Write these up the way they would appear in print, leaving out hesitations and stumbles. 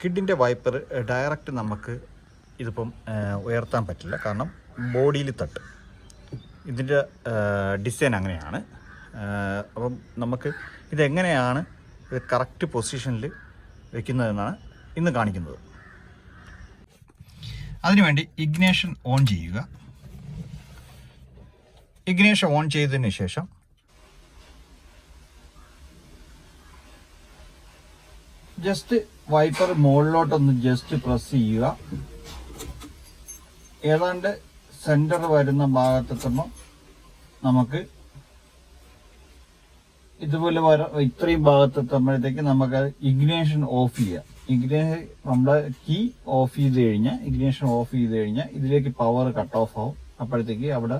കിഡിൻ്റെ wiper direct നമുക്ക് ഇതിപ്പം ഉയർത്താൻ പറ്റില്ല, കാരണം ബോഡിയിൽ തട്ട്. ഇതിൻ്റെ ഡിസൈൻ അങ്ങനെയാണ്. അപ്പം നമുക്ക് ഇതെങ്ങനെയാണ് ഇത് കറക്റ്റ് പൊസിഷനിൽ വെക്കുന്നതെന്നാണ് ഇന്ന് കാണിക്കുന്നത്. അതിനുവേണ്ടി ഇഗ്നേഷൻ ഓൺ ചെയ്യുക. ഇഗ്നേഷൻ ഓൺ ചെയ്തതിന് ശേഷം ജസ്റ്റ് വൈപ്പർ മുകളിലോട്ടൊന്ന് ജസ്റ്റ് പ്രസ് ചെയ്യുക. ഏതാണ്ട് സെൻറ്റർ വരുന്ന ഭാഗത്തെത്തുമ്പോൾ നമുക്ക് ഇതുപോലെ ഇത്രയും ഭാഗത്തെത്തുമ്പോഴത്തേക്ക് നമുക്ക് ഇഗ്നേഷൻ ഓഫ് ചെയ്യാം. ഇഗ്നേഷൻ നമ്മുടെ കീ ഓഫ് ചെയ്ത് കഴിഞ്ഞാൽ, ഇഗ്നേഷൻ ഓഫ് ചെയ്ത് കഴിഞ്ഞാൽ ഇതിലേക്ക് പവർ കട്ട് ഓഫ് ആവും. അപ്പോഴത്തേക്ക് അവിടെ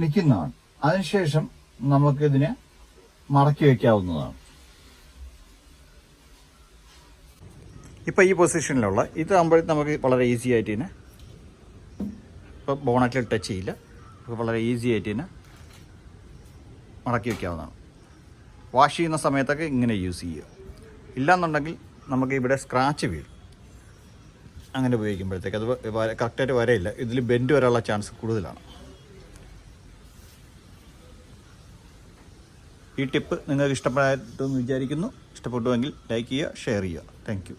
നിൽക്കുന്നതാണ്. അതിനുശേഷം നമുക്കിതിനെ മടക്കി വയ്ക്കാവുന്നതാണ്. ഇപ്പോൾ ഈ പൊസിഷനിലുള്ള ഇതാകുമ്പോഴേക്കും നമുക്ക് വളരെ ഈസി ആയിട്ട് തന്നെ, ഇപ്പോൾ ബോണറ്റിൽ ടച്ച് ചെയ്യില്ല, നമുക്ക് വളരെ ഈസി ആയിട്ട് തന്നെ മടക്കി വയ്ക്കാവുന്നതാണ്. വാഷ് ചെയ്യുന്ന സമയത്തൊക്കെ ഇങ്ങനെ യൂസ് ചെയ്യുക. ഇല്ലയെന്നുണ്ടെങ്കിൽ നമുക്ക് ഇവിടെ സ്ക്രാച്ച് വീഴും. അങ്ങനെ ഉപയോഗിക്കുമ്പോഴത്തേക്ക് അത് കറക്റ്റായിട്ട് വരയില്ല, ഇതിൽ ബെൻഡ് വരാനുള്ള ചാൻസ് കൂടുതലാണ്. ഈ ടിപ്പ് നിങ്ങൾക്ക് ഇഷ്ടപ്പെടാമെന്ന് വിചാരിക്കുന്നു. ഇഷ്ടപ്പെട്ടുവെങ്കിൽ ലൈക്ക് ചെയ്യുക, ഷെയർ ചെയ്യുക. Thank you.